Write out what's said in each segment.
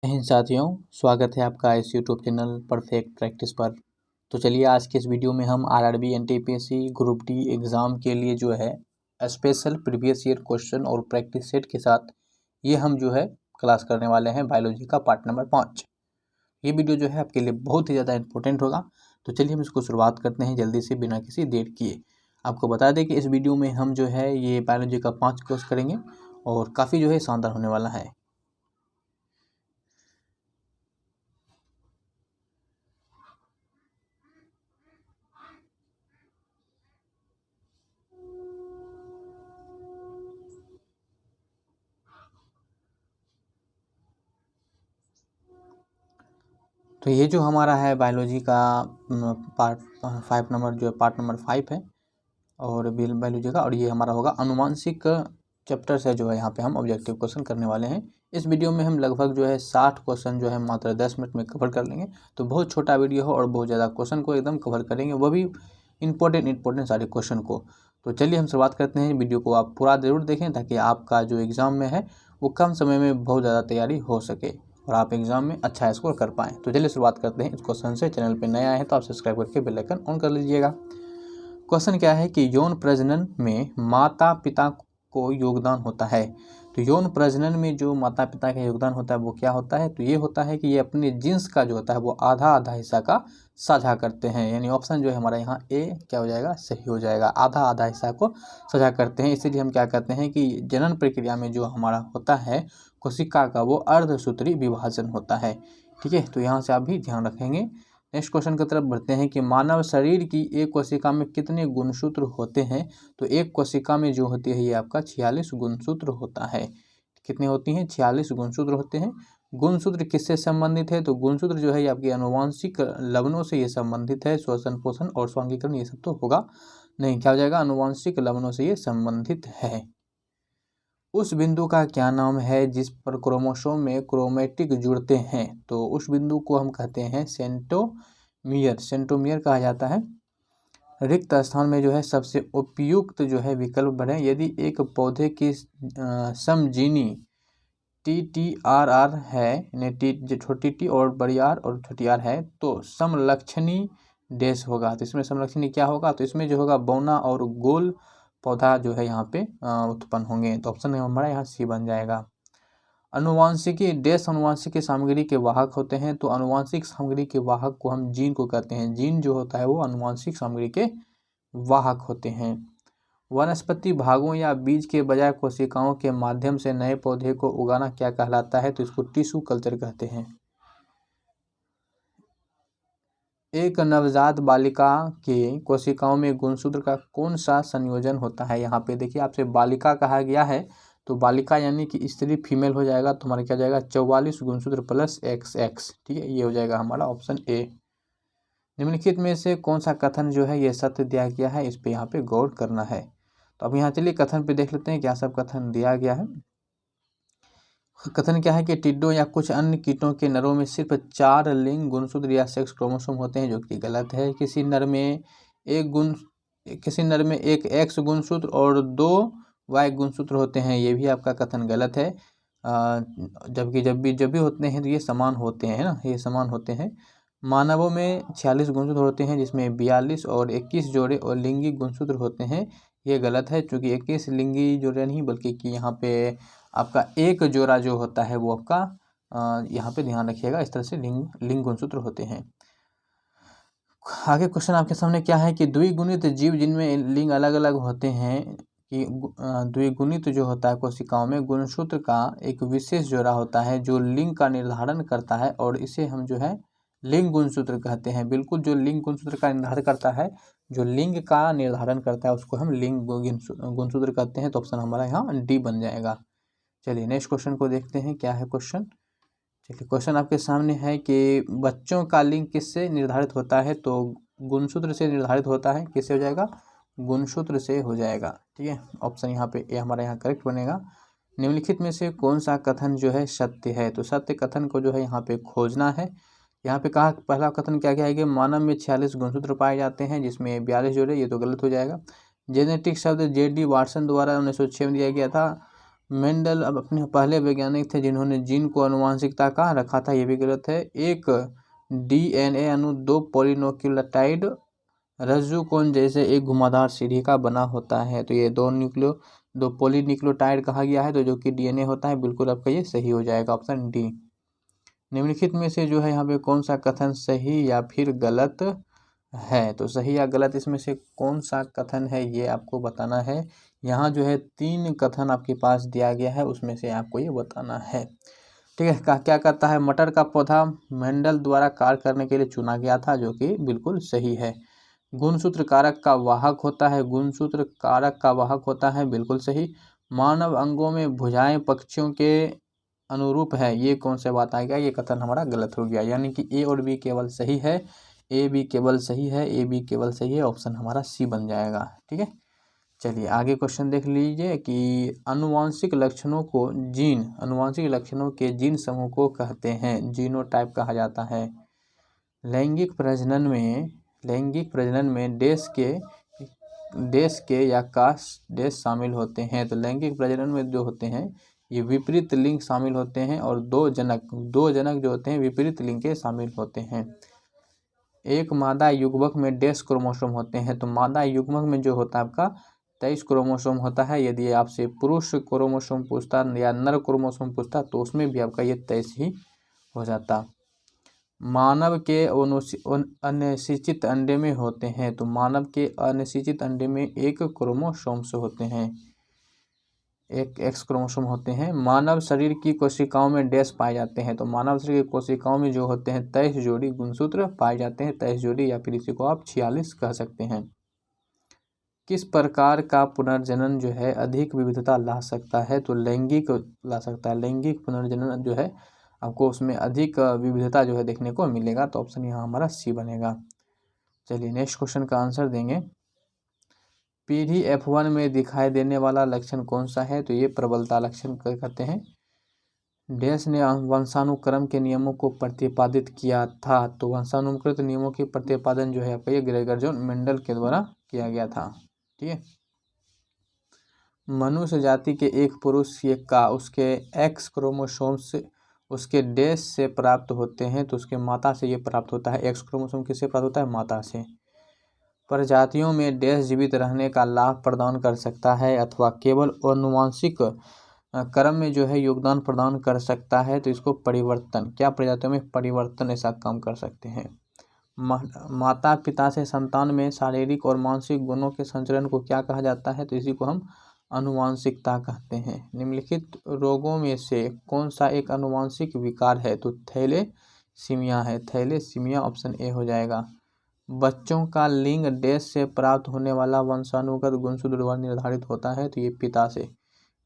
जय हिंद साथियों, स्वागत है आपका इस यूट्यूब चैनल परफेक्ट प्रैक्टिस पर। तो चलिए आज के इस वीडियो में हम RRB NTPC group D exam के लिए जो है स्पेशल प्रीवियस ईयर क्वेश्चन और प्रैक्टिस सेट के साथ ये हम जो है क्लास करने वाले हैं बायोलॉजी का पार्ट नंबर 5। ये वीडियो जो है आपके लिए बहुत ही ज़्यादा इंपॉर्टेंट होगा। तो चलिए हम इसको शुरुआत करते हैं जल्दी से बिना किसी देर किए। आपको बता दें कि इस वीडियो में हम जो है ये बायोलॉजी का 5 कोर्स करेंगे और काफ़ी जो है शानदार होने वाला है। तो ये जो हमारा है बायोलॉजी का पार्ट 5 नंबर जो है पार्ट नंबर 5 है और बायोलॉजी का, और ये हमारा होगा अनुवांशिक चैप्टर से जो है यहाँ पे हम ऑब्जेक्टिव क्वेश्चन करने वाले हैं। इस वीडियो में हम लगभग जो है 60 क्वेश्चन जो है मात्र 10 मिनट में कवर कर लेंगे। तो बहुत छोटा वीडियो हो और बहुत ज़्यादा क्वेश्चन को एकदम कवर करेंगे, वो भी इंपॉर्टेंट सारे क्वेश्चन को। तो चलिए हम शुरुआत करते हैं। वीडियो को आप पूरा ज़रूर देखें ताकि आपका जो एग्ज़ाम में है वो कम समय में बहुत ज़्यादा तैयारी हो सके और आप एग्जाम में अच्छा स्कोर कर पाएँ। तो चलिए शुरुआत करते हैं इस क्वेश्चन से। चैनल पे नए आए हैं तो आप सब्सक्राइब करके बेल आइकन ऑन कर लीजिएगा। क्वेश्चन क्या है कि यौन प्रजनन में माता पिता को योगदान होता है। तो यौन प्रजनन में जो माता पिता का योगदान होता है वो क्या होता है? तो ये होता है कि ये अपने जीन्स का जो होता है वो आधा आधा हिस्सा का साझा करते हैं। यानी ऑप्शन जो है हमारा यहाँ ए क्या हो जाएगा? सही हो जाएगा। आधा आधा हिस्सा को साझा करते हैं। इसीलिए हम क्या कहते हैं कि जनन प्रक्रिया में जो हमारा होता है कोशिका का वो अर्धसूत्री विभाजन होता है। ठीक है, तो यहाँ से आप भी ध्यान रखेंगे। नेक्स्ट क्वेश्चन की तरफ बढ़ते हैं कि मानव शरीर की एक कोशिका में कितने गुणसूत्र होते हैं? तो एक कोशिका में जो होती है ये आपका 46 गुणसूत्र होता है। कितनी होती हैं? 46 गुणसूत्र होते हैं। गुणसूत्र किससे संबंधित है? तो गुणसूत्र जो है ये आपके आनुवंशिक लवणों से ये संबंधित है। श्वसन पोषण और स्वांगीकरण ये सब तो होगा नहीं, क्या हो जाएगा? आनुवंशिक लवणों से ये संबंधित है। उस बिंदु का क्या नाम है जिस पर क्रोमोसोम में क्रोमेटिक जुड़ते हैं? तो उस बिंदु को हम कहते हैं सेंट्रोमियर। सेंट्रोमियर कहा जाता है। रिक्त स्थान में जो है सबसे उपयुक्त जो है विकल्प बढ़े। यदि एक पौधे की समजीनी TTRR है, यानी टी छोटी टी और बड़ी आर और छोटी आर है, तो समलक्षणी डैश होगा। तो इसमें समलक्षणी क्या होगा? तो इसमें जो होगा बौना और गोल पौधा जो है यहाँ पे उत्पन्न होंगे। तो ऑप्शन हमारा यहाँ सी बन जाएगा। अनुवांशिकी डैश अनुवांशिक सामग्री के वाहक होते हैं। तो अनुवांशिक सामग्री के वाहक को हम जीन को कहते हैं। जीन जो होता है वो अनुवांशिक सामग्री के वाहक होते हैं। वनस्पति भागों या बीज के बजाय कोशिकाओं के माध्यम से नए पौधे को उगाना क्या कहलाता है? तो इसको टिश्यू कल्चर कहते हैं। एक नवजात बालिका के कोशिकाओं में गुणसूत्र का कौन सा संयोजन होता है? यहाँ पे देखिए आपसे बालिका कहा गया है, तो बालिका यानी कि स्त्री फीमेल हो जाएगा। तो हमारा क्या हो जाएगा? 44 गुणसूत्र प्लस XX। ठीक है, ये हो जाएगा हमारा ऑप्शन ए। निम्नलिखित में से कौन सा कथन जो है ये सत्य दिया गया है? इस पे यहाँ पे गौर करना है। तो अब यहाँ चलिए कथन पे देख लेते हैं क्या सब कथन दिया गया है। कथन क्या है कि टिड्डों या कुछ अन्य कीटों के नरों में सिर्फ 4 लिंग गुणसूत्र या सेक्स क्रोमोसोम होते हैं, जो कि गलत है। किसी नर में एक एक्स गुणसूत्र और 2 वाई गुणसूत्र होते हैं, ये भी आपका कथन गलत है। जबकि जब भी होते हैं तो ये समान होते हैं ना, ये समान होते हैं। मानवों में 46 गुणसूत्र होते हैं जिसमें 42 और 21 जोड़े और लिंगी गुणसूत्र होते हैं, ये गलत है। क्योंकि 21 लिंगी जोड़े नहीं बल्कि कि यहाँ पे आपका एक जोड़ा जो होता है वो आपका यहाँ पे ध्यान रखिएगा, इस तरह से लिंग गुणसूत्र होते हैं। आगे क्वेश्चन आपके सामने क्या है कि द्विगुणित जीव जिनमें लिंग अलग अलग होते हैं कि द्विगुणित जो होता है कोशिकाओं में गुणसूत्र का एक विशेष जोड़ा होता है जो लिंग का निर्धारण करता है, और इसे हम जो है लिंग गुणसूत्र कहते हैं। बिल्कुल, जो लिंग गुणसूत्र का निर्धारण करता है, जो लिंग का निर्धारण करता है उसको हम लिंग गुणसूत्र कहते हैं। तो ऑप्शन हमारा यहाँ डी बन जाएगा। चलिए नेक्स्ट क्वेश्चन को देखते हैं क्या है क्वेश्चन। चलिए क्वेश्चन आपके सामने है कि बच्चों का लिंग किससे निर्धारित होता है? तो गुणसूत्र से निर्धारित होता है। किससे हो जाएगा? गुणसूत्र से हो जाएगा। ठीक है, ऑप्शन यहाँ पे ए हमारा यहाँ करेक्ट बनेगा। निम्नलिखित में से कौन सा कथन जो है सत्य है? तो सत्य कथन को जो है यहाँ पे खोजना है। यहाँ पे कहा पहला कथन क्या है कि मानव में 46 गुणसूत्र पाए जाते हैं जिसमें 42 जोड़े, ये तो गलत हो जाएगा। जेनेटिक शब्द JD वाटसन द्वारा 1906 में दिया गया था। मेंडल अब अपने पहले वैज्ञानिक थे जिन्होंने जीन को आनुवंशिकता कहाँ रखा था, ये भी गलत है। एक डीएनए अणु 2 पॉलीन्यूक्लियोटाइड रज्जु कोण जैसे एक घुमावदार सीढ़ी का बना होता है, तो ये 2 पॉलीन्यूक्लियोटाइड कहा गया है, तो जो कि डीएनए होता है, बिल्कुल आपका ये सही हो जाएगा, ऑप्शन डी। निम्नलिखित में से जो है यहाँ पे कौन सा कथन सही या फिर गलत है, तो सही या गलत इसमें से कौन सा कथन है ये आपको बताना है। यहाँ जो है 3 कथन आपके पास दिया गया है, उसमें से आपको ये बताना है, ठीक है। क्या कहता है, मटर का पौधा मेंडल द्वारा कार्य करने के लिए चुना गया था, जो कि बिल्कुल सही है। गुणसूत्र कारक का वाहक होता है, गुणसूत्र कारक का वाहक होता है, बिल्कुल सही। मानव अंगों में भुजाएं पक्षियों के अनुरूप है, ये कौन सा बात आ गया, ये कथन हमारा गलत हो गया, यानी कि ए और बी केवल सही है, ए बी केवल सही है, ए बी केवल सही है, ऑप्शन हमारा सी बन जाएगा, ठीक है। चलिए आगे क्वेश्चन देख लीजिए कि आनुवांशिक लक्षणों के जीन समूह को कहते हैं, जीनोटाइप कहा जाता है। लैंगिक प्रजनन में देश के या कास्ट देश शामिल होते हैं, तो लैंगिक प्रजनन में जो होते हैं ये विपरीत लिंग शामिल होते हैं, और दो जनक जो होते हैं विपरीत लिंग के शामिल होते हैं। एक मादा युग्मक में डैश क्रोमोसोम होते हैं, तो मादा युग्मक में जो होता है आपका 23 क्रोमोसोम होता है। यदि आपसे पुरुष क्रोमोसोम पूछता या नर क्रोमोसोम पूछता तो उसमें भी आपका ये 23 ही हो जाता। मानव के अनिश्चित अंडे में होते हैं, तो मानव के अनिश्चित अंडे में एक क्रोमोसोम्स होते हैं, एक एक्स क्रोमोसोम होते हैं। मानव शरीर की कोशिकाओं में डैश पाए जाते हैं, तो मानव शरीर की कोशिकाओं में जो होते हैं 23 जोड़ी गुणसूत्र पाए जाते हैं, 23 जोड़ी, या फिर इसी को आप 46 कह सकते हैं। किस प्रकार का पुनर्जनन जो है अधिक विविधता ला सकता है, तो लैंगिक ला सकता है। लैंगिक पुनर्जनन जो है आपको उसमें अधिक विविधता जो है देखने को मिलेगा, तो ऑप्शन यहाँ हमारा सी बनेगा। चलिए नेक्स्ट क्वेश्चन का आंसर देंगे। पीढ़ी F1 में दिखाई देने वाला लक्षण कौन सा है, तो ये प्रबलता लक्षण कहते हैं। डैश ने वंशानुक्रम के नियमों को प्रतिपादित किया था, तो वंशानुक्रमित नियमों के प्रतिपादन जो है आपका ये ग्रेगर जॉन मेंडल के द्वारा किया गया था, ठीक है। मनुष्य जाति के एक पुरुष का उसके एक्स क्रोमोसोम्स उसके डैश से प्राप्त होते हैं, तो उसके माता से ये प्राप्त होता है। एक्स क्रोमोसोम किससे प्राप्त होता है, माता से। प्रजातियों में डैश जीवित रहने का लाभ प्रदान कर सकता है, अथवा केवल आनुवांशिक क्रम में जो है योगदान प्रदान कर सकता है, तो इसको परिवर्तन, क्या प्रजातियों में परिवर्तन ऐसा काम कर सकते हैं। माता पिता से संतान में शारीरिक और मानसिक गुणों के संचरण को क्या कहा जाता है, तो इसी को हम आनुवांशिकता कहते हैं। निम्नलिखित रोगों में से कौन सा एक आनुवांशिक विकार है, तो थैलेसीमिया है, थैलेसीमिया ऑप्शन ए हो जाएगा। बच्चों का लिंग डैश से प्राप्त होने वाला वंशानुगत गुणसूत्र द्वारा निर्धारित होता है, तो ये पिता से,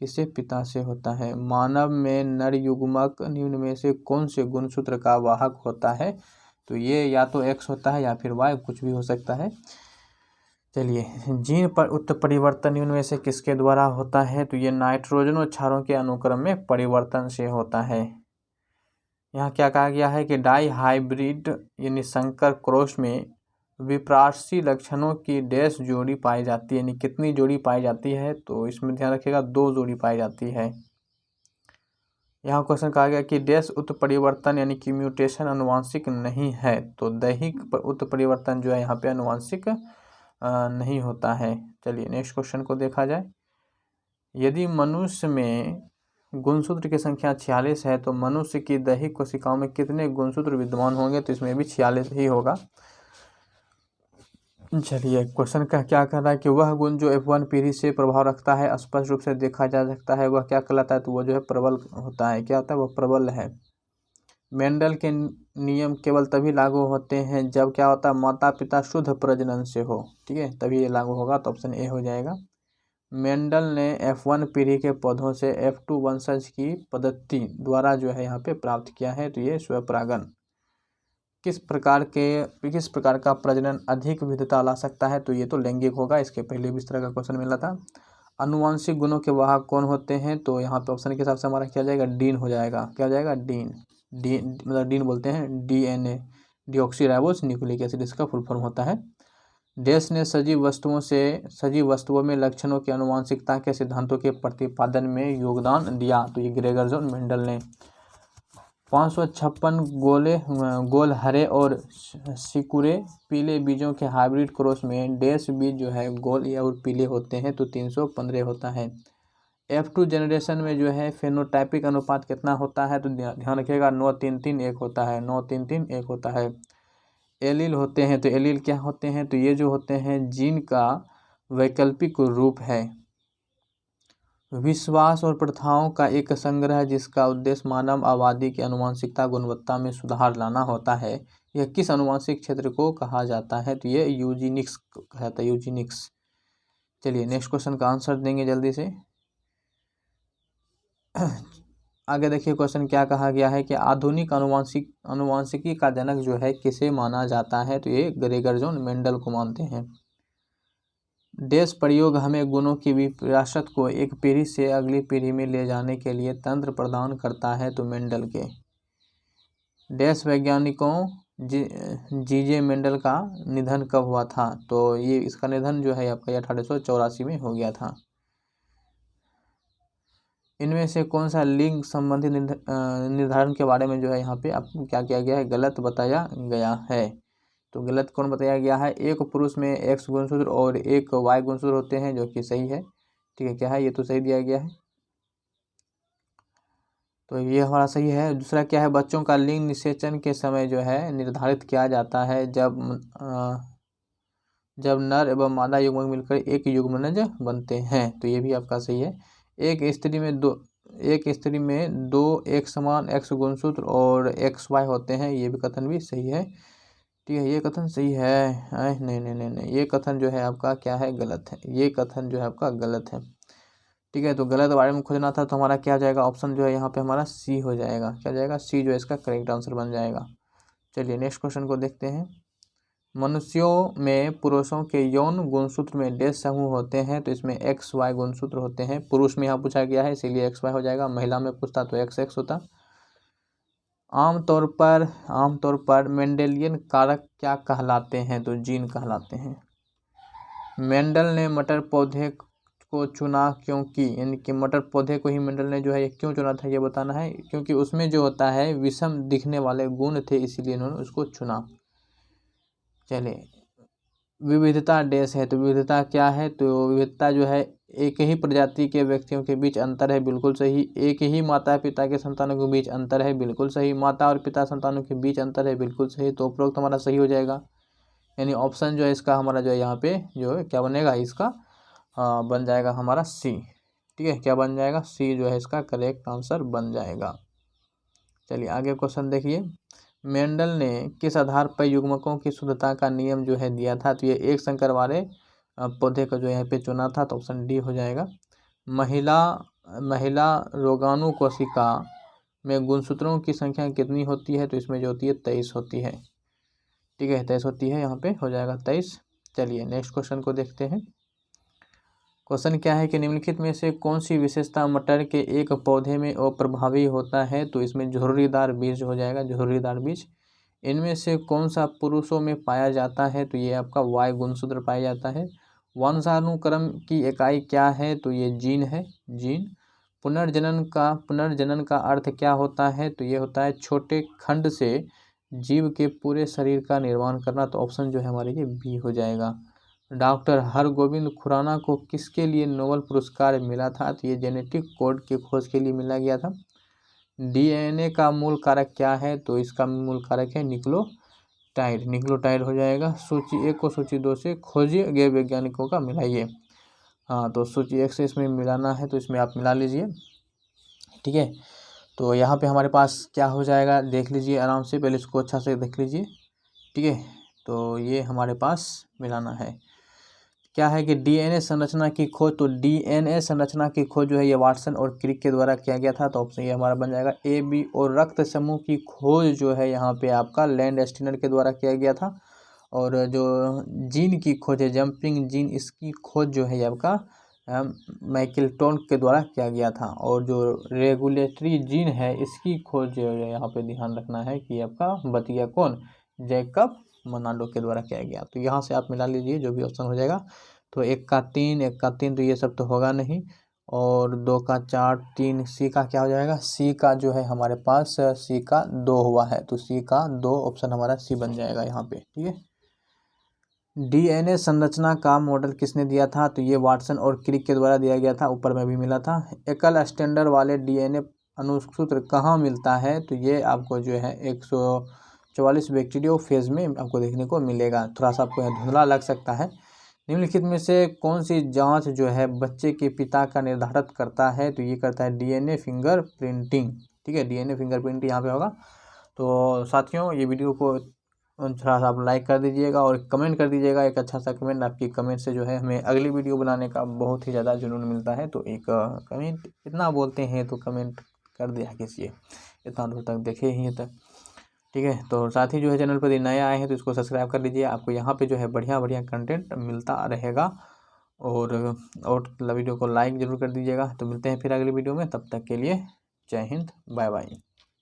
किससे, पिता से होता है। मानव में नर युग्मक निम्न में से कौन से गुणसूत्र का वाहक होता है, तो ये या तो एक्स होता है या फिर वाई, कुछ भी हो सकता है। चलिए जीन पर उत्परिवर्तन निम्न में से किसके द्वारा होता है, तो ये नाइट्रोजन और क्षारों के अनुक्रम में परिवर्तन से होता है। यहाँ क्या कहा गया है कि डाई हाइब्रिड यानी संकर क्रॉस में विपराशी लक्षणों की डैश जोड़ी पाई जाती है, यानी कितनी जोड़ी पाई जाती है, तो इसमें ध्यान रखिएगा 2 जोड़ी पाई जाती है। यहाँ क्वेश्चन कहा गया कि डैश उत्परिवर्तन यानी कि म्यूटेशन आनुवांशिक नहीं है, तो दैहिक उत्परिवर्तन जो है यहाँ पे आनुवांशिक नहीं होता है। चलिए नेक्स्ट क्वेश्चन को देखा जाए। यदि मनुष्य में गुणसूत्र की संख्या 46 है, तो मनुष्य की दैहिक कोशिकाओं में कितने गुणसूत्र विद्यमान होंगे, तो इसमें भी 46 ही होगा। चलिए क्वेश्चन का क्या कह रहा है कि वह गुण जो F1 पीढ़ी से प्रभाव रखता है स्पष्ट रूप से देखा जा सकता है, वह क्या कहलाता है, तो वह जो है प्रबल होता है। क्या होता है, वह प्रबल है। मेंडल के नियम केवल तभी लागू होते हैं जब क्या होता है, माता पिता शुद्ध प्रजनन से हो, ठीक है, तभी ये लागू होगा, तो ऑप्शन ए हो जाएगा। मेंडल ने F1 पीढ़ी के पौधों से F2 वंशज की पद्धति द्वारा जो है यहाँ पे प्राप्त किया है, तो ये स्वपरागन। किस प्रकार का प्रजनन अधिक विविधता ला सकता है, तो ये तो लैंगिक होगा, इसके पहले भी इस तरह का क्वेश्चन मिला था। आनुवांशिक गुणों के वाहक कौन होते हैं, तो यहाँ पे ऑप्शन के हिसाब से हमारा क्या जाएगा, डीन हो जाएगा। क्या हो जाएगा, डीन मतलब डीन बोलते हैं, DNA डीऑक्सीराइबोस न्यूक्लिक एसिड इसका फुल फॉर्म होता है। देश ने सजीव वस्तुओं में लक्षणों की आनुवंशिकता के सिद्धांतों के प्रतिपादन में योगदान दिया। तो ये ग्रेगर जॉन मेंडल ने 556 गोल हरे और सिकुड़े पीले बीजों के हाइब्रिड क्रॉस में डैश बीज जो है गोल या और पीले होते हैं तो 315 होता है। F2 जनरेशन में जो है फेनोटाइपिक अनुपात कितना होता है तो ध्यान रखिएगा 9-3-3-1 होता है, 9-3-3-1 होता है। एलील होते हैं तो एलील क्या होते हैं तो ये जो होते हैं जीन का वैकल्पिक रूप है। विश्वास और प्रथाओं का एक संग्रह जिसका उद्देश्य मानव आबादी की आनुवंशिकता गुणवत्ता में सुधार लाना होता है। यह किस आनुवंशिक क्षेत्र को कहा जाता है तो ये यूजीनिक्स कहता है, यूजीनिक्स। चलिए नेक्स्ट क्वेश्चन का आंसर देंगे जल्दी से। आगे देखिए क्वेश्चन क्या कहा गया है कि आधुनिक आनुवंशिकी का जनक जो है किसे माना जाता है तो ये ग्रेगर जॉन मेंडल को मानते हैं। डैश प्रयोग हमें गुणों की विरासत को एक पीढ़ी से अगली पीढ़ी में ले जाने के लिए तंत्र प्रदान करता है तो मेंडल के। डैश वैज्ञानिकों जीजे मेंडल का निधन कब हुआ था तो ये इसका निधन जो है आपका 1884 में हो गया था। इनमें से कौन सा लिंग संबंधी निर्धारण के बारे में जो है यहाँ पे आपको क्या किया गया है गलत बताया गया है। तो गलत कौन बताया गया है, एक पुरुष में X गुणसूत्र और एक Y गुणसूत्र होते हैं जो कि सही है। ठीक है, क्या है ये तो सही दिया गया है, तो ये हमारा सही है। दूसरा क्या है, बच्चों का लिंग निषेचन के समय जो है निर्धारित किया जाता है जब नर एवं मादा युग्मक मिलकर एक युग्मनज बनते हैं, तो ये भी आपका सही है। एक स्त्री में दो एक समान X गुणसूत्र और XY होते हैं, ये भी कथन भी सही है। ठीक है, ये कथन सही है। नहीं नहीं नहीं नहीं, ये कथन जो है आपका क्या है गलत है, ये कथन जो है आपका गलत है। ठीक है, तो गलत बारे में खोजना था तो हमारा क्या जाएगा, ऑप्शन जो है यहाँ पे हमारा सी हो जाएगा। क्या जाएगा, सी जो है इसका करेक्ट आंसर बन जाएगा। चलिए नेक्स्ट क्वेश्चन को देखते हैं। मनुष्यों में पुरुषों के यौन गुणसूत्र में डैश समूह होते हैं तो इसमें XY गुणसूत्र होते हैं। पुरुष में यहाँ पूछा गया है इसीलिए XY हो जाएगा, महिला में पूछता तो XX होता। आमतौर पर मेंडेलियन कारक क्या कहलाते हैं तो जीन कहलाते हैं। मेंडल ने मटर पौधे को चुना क्योंकि, यानी कि मटर पौधे को ही मेंडल ने जो है क्यों चुना था ये बताना है, क्योंकि उसमें जो होता है विषम दिखने वाले गुण थे इसीलिए इन्होंने उसको चुना। चलिए, विविधता डैश है तो विविधता क्या है तो विविधता जो है एक ही प्रजाति के व्यक्तियों के बीच अंतर है, बिल्कुल सही। एक ही माता पिता के संतानों के बीच अंतर है, बिल्कुल सही। माता और पिता संतानों के बीच अंतर है, बिल्कुल सही। तो उपरोक्त हमारा सही हो जाएगा, यानी ऑप्शन जो है इसका हमारा जो है यहाँ पे जो है क्या बनेगा इसका बन जाएगा हमारा सी। ठीक है, क्या बन जाएगा, सी जो है इसका करेक्ट आंसर बन जाएगा। चलिए आगे क्वेश्चन देखिए। मेंडल ने किस आधार पर युग्मकों की शुद्धता का नियम जो है दिया था तो ये एक संकर वाले पौधे का जो यहाँ पे चुना था तो ऑप्शन डी हो जाएगा। महिला रोगाणु कोशिका में गुणसूत्रों की संख्या कितनी होती है तो इसमें जो होती है 23 होती है। ठीक है, 23 होती है, यहाँ पे हो जाएगा 23। चलिए नेक्स्ट क्वेश्चन को देखते हैं। क्वेश्चन क्या है कि निम्नलिखित में से कौन सी विशेषता मटर के एक पौधे में अप्रभावी होता है तो इसमें झुर्रीदार बीज हो जाएगा, झुर्रीदार बीज। इनमें से कौन सा पुरुषों में पाया जाता है तो ये आपका Y गुणसूत्र पाया जाता है। वंशानुक्रम की इकाई क्या है तो ये जीन है, जीन। पुनर्जनन का अर्थ क्या होता है तो ये होता है छोटे खंड से जीव के पूरे शरीर का निर्माण करना, तो ऑप्शन जो है हमारे ये बी हो जाएगा। डॉक्टर हरगोविंद खुराना को किसके लिए नोबेल पुरस्कार मिला था तो ये जेनेटिक कोड की खोज के लिए मिला गया था। DNA का मूल कारक क्या है तो इसका मूल कारक है निक्लोटाइड, निक्लोटाइड हो जाएगा। सूची 1 को सूची 2 से खोजे गए वैज्ञानिकों का मिलाइए। हाँ, तो सूची 1 से इसमें मिलाना है तो इसमें आप मिला लीजिए। ठीक है, तो यहाँ पे हमारे पास क्या हो जाएगा देख लीजिए आराम से, पहले इसको अच्छा से देख लीजिए। ठीक है, तो ये हमारे पास मिलाना है। क्या है कि DNA संरचना की खोज, तो DNA संरचना की खोज जो है ये वाटसन और क्रिक के द्वारा किया गया था तो ऑप्शन ये हमारा बन जाएगा A, B। और रक्त समूह की खोज जो है यहाँ पे आपका लैंड स्टीनर के द्वारा किया गया था। और जो जीन की खोज है जंपिंग जीन, इसकी खोज जो है आपका मैकिल्टन के द्वारा किया गया था। और जो रेगुलेटरी जीन है इसकी खोज जो है यहाँ पे ध्यान रखना है कि आपका बतिया कौन, जैकब मर्नाडो के द्वारा किया गया। तो यहाँ से आप मिला लीजिए जो भी ऑप्शन हो जाएगा। तो 1 का 3, 1 का 3, तो ये सब तो होगा नहीं, और 2 का 4, 3, सी का क्या हो जाएगा, सी का जो है हमारे पास सी का 2 हुआ है, तो सी का 2 ऑप्शन हमारा सी बन जाएगा यहाँ पे। ठीक है। डीएनए संरचना का मॉडल किसने दिया था, तो ये वाटसन और क्रिक के द्वारा दिया गया था, ऊपर में भी मिला था। एकल स्टैंडर्ड वाले डीएनए अनुसूत्र कहाँ मिलता है, तो ये आपको जो है 144 बैक्टीरियोफेज में आपको देखने को मिलेगा। थोड़ा सा आपको धुंधला लग सकता है। निम्नलिखित में से कौन सी जांच जो है बच्चे के पिता का निर्धारित करता है, तो ये करता है डीएनए फिंगर प्रिंटिंग। ठीक है, डीएनए फिंगर प्रिंट यहाँ पे होगा। तो साथियों, ये वीडियो को थोड़ा सा आप लाइक कर दीजिएगा और कमेंट कर दीजिएगा, एक अच्छा सा कमेंट। आपकी कमेंट से जो है हमें अगली वीडियो बनाने का बहुत ही ज़्यादा जुनून मिलता है। तो एक कमेंट, इतना बोलते हैं तो कमेंट कर दिया कीजिए, इतना दूर तक देखे ही तक। ठीक है, तो साथ ही जो है चैनल पर यदि नए आए हैं तो इसको सब्सक्राइब कर लीजिए, आपको यहाँ पे जो है बढ़िया बढ़िया कंटेंट मिलता रहेगा। और वीडियो को लाइक ज़रूर कर दीजिएगा। तो मिलते हैं फिर अगली वीडियो में, तब तक के लिए जय हिंद, बाय बाय।